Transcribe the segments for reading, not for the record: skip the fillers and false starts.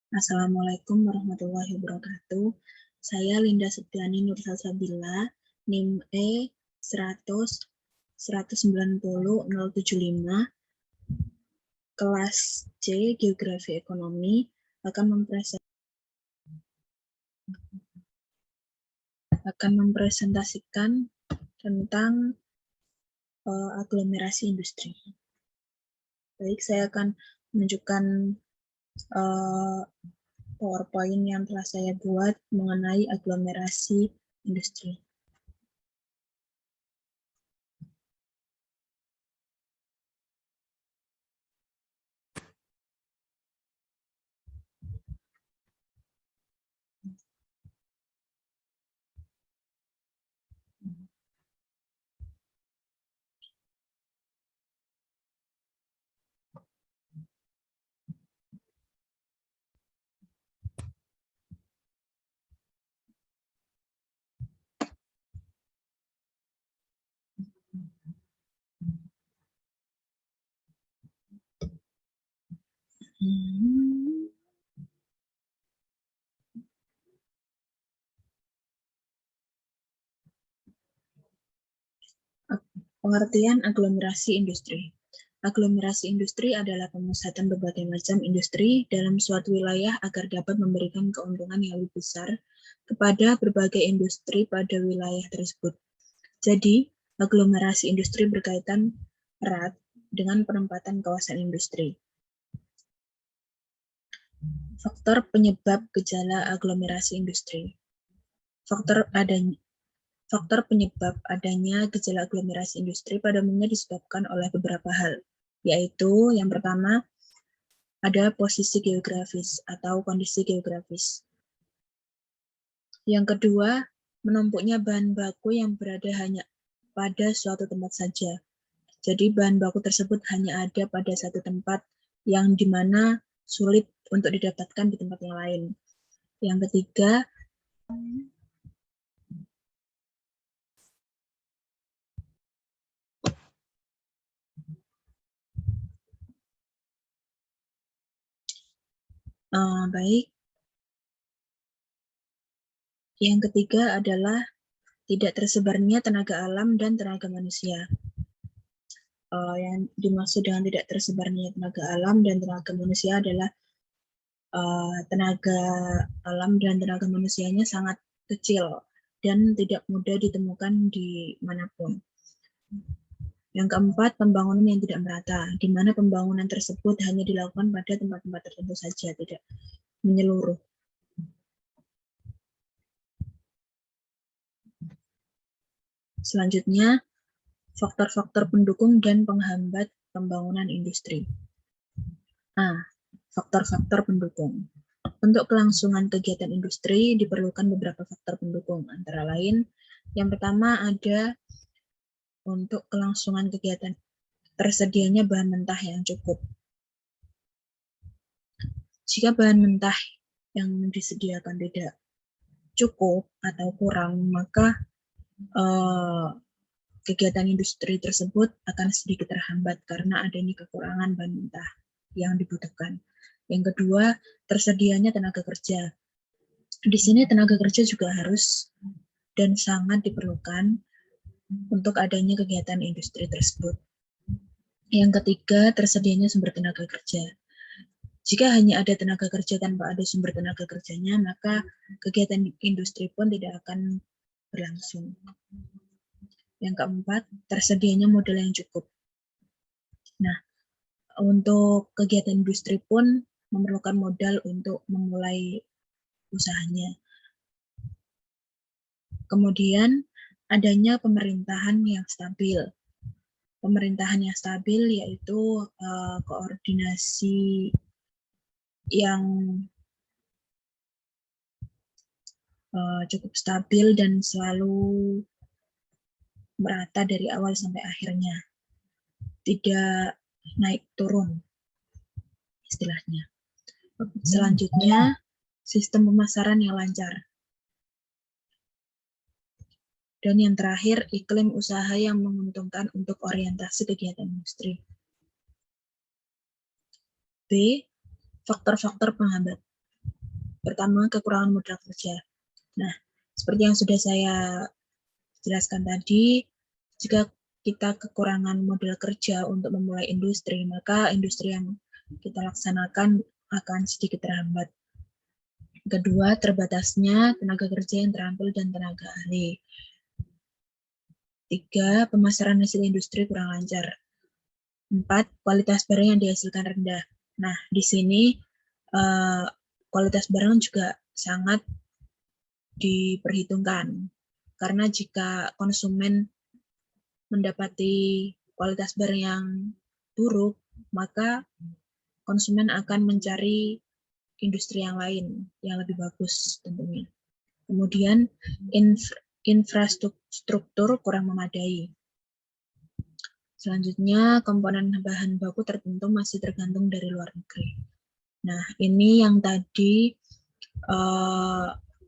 Assalamualaikum warahmatullahi wabarakatuh. Saya Linda Septiani Nursalsabila, NIM E 100 190 075, kelas C Geografi Ekonomi, akan mempresentasikan tentang aglomerasi industri. Baik, saya akan menunjukkan PowerPoint yang telah saya buat mengenai aglomerasi industri. Pengertian aglomerasi industri. Aglomerasi industri adalah pemusatan berbagai macam industri dalam suatu wilayah agar dapat memberikan keuntungan yang lebih besar kepada berbagai industri pada wilayah tersebut. Jadi, aglomerasi industri berkaitan erat dengan penempatan kawasan industri. Faktor penyebab gejala aglomerasi industri. Faktor penyebab adanya gejala aglomerasi industri pada umumnya disebabkan oleh beberapa hal, yaitu yang pertama, ada posisi geografis atau kondisi geografis. Yang kedua, menumpuknya bahan baku yang berada hanya pada suatu tempat saja. Jadi bahan baku tersebut hanya ada pada satu tempat yang dimana sulit untuk didapatkan di tempat yang lain. Yang ketiga, baik. Yang ketiga adalah tidak tersebarnya tenaga alam dan tenaga manusia. Yang dimaksud dengan tidak tersebarnya tenaga alam dan tenaga manusia adalah tenaga alam dan tenaga manusianya sangat kecil dan tidak mudah ditemukan di manapun. Yang keempat, pembangunan yang tidak merata, di mana pembangunan tersebut hanya dilakukan pada tempat-tempat tertentu saja, tidak menyeluruh. Selanjutnya, faktor-faktor pendukung dan penghambat pembangunan industri. Faktor-faktor pendukung. Untuk kelangsungan kegiatan industri diperlukan beberapa faktor pendukung, antara lain yang pertama ada untuk kelangsungan kegiatan tersedianya bahan mentah yang cukup. Jika bahan mentah yang disediakan tidak cukup atau kurang, maka kegiatan industri tersebut akan sedikit terhambat karena adanya kekurangan bahan mentah yang dibutuhkan. Yang kedua, tersedianya tenaga kerja. Di sini tenaga kerja juga harus dan sangat diperlukan untuk adanya kegiatan industri tersebut. Yang ketiga, tersedianya sumber tenaga kerja. Jika hanya ada tenaga kerja tanpa ada sumber tenaga kerjanya, maka kegiatan industri pun tidak akan berlangsung. Yang keempat, tersedianya modal yang cukup. Nah, untuk kegiatan industri pun memerlukan modal untuk memulai usahanya. Kemudian, adanya pemerintahan yang stabil. Pemerintahan yang stabil yaitu koordinasi yang cukup stabil dan selalu merata dari awal sampai akhirnya. Tidak naik turun istilahnya. Selanjutnya, sistem pemasaran yang lancar. Dan yang terakhir, iklim usaha yang menguntungkan untuk orientasi kegiatan industri. B. Faktor-faktor penghambat. Pertama, kekurangan modal kerja. Nah, seperti yang sudah saya jelaskan tadi, jika kita kekurangan modal kerja untuk memulai industri, maka industri yang kita laksanakan akan sedikit terhambat. Kedua, terbatasnya tenaga kerja yang terampil dan tenaga ahli. Tiga, pemasaran hasil industri kurang lancar. 4, kualitas barang yang dihasilkan rendah. Nah, di sini kualitas barang juga sangat diperhitungkan. Karena jika konsumen mendapati kualitas barang yang buruk, maka konsumen akan mencari industri yang lain yang lebih bagus tentunya. Kemudian infrastruktur kurang memadai. Selanjutnya, komponen bahan baku tertentu masih tergantung dari luar negeri. Nah, ini yang tadi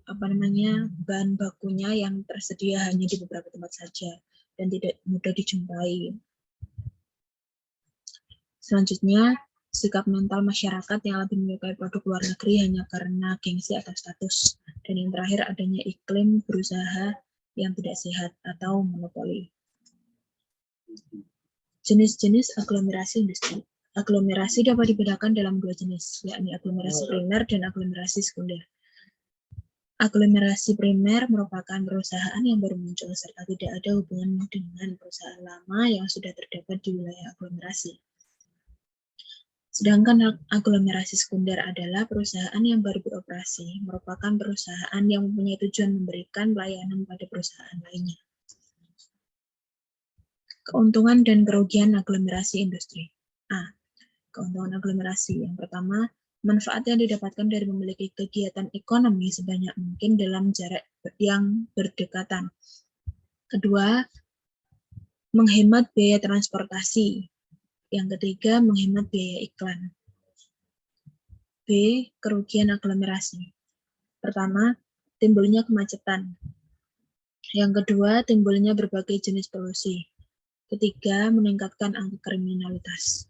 bahan bakunya yang tersedia hanya di beberapa tempat saja dan tidak mudah dijumpai. Selanjutnya, sikap mental masyarakat yang lebih menyukai produk luar negeri hanya karena gengsi atau status. Dan yang terakhir, adanya iklim berusaha yang tidak sehat atau monopoli. Jenis-jenis aglomerasi industri. Aglomerasi dapat dibedakan dalam dua jenis, yakni aglomerasi primer dan aglomerasi sekunder. Aglomerasi primer merupakan perusahaan yang baru muncul serta tidak ada hubungan dengan perusahaan lama yang sudah terdapat di wilayah aglomerasi. Sedangkan aglomerasi sekunder adalah perusahaan yang baru beroperasi, merupakan perusahaan yang mempunyai tujuan memberikan pelayanan pada perusahaan lainnya. Keuntungan dan kerugian aglomerasi industri. A. Keuntungan aglomerasi. Yang pertama, manfaat yang didapatkan dari memiliki kegiatan ekonomi sebanyak mungkin dalam jarak yang berdekatan. Kedua, menghemat biaya transportasi. Yang ketiga, menghemat biaya iklan. B. Kerugian aglomerasi. Pertama, timbulnya kemacetan. Yang kedua, timbulnya berbagai jenis polusi. Ketiga, meningkatkan angka kriminalitas.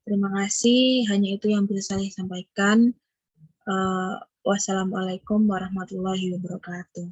Terima kasih, hanya itu yang bisa saya sampaikan. Wassalamualaikum warahmatullahi wabarakatuh.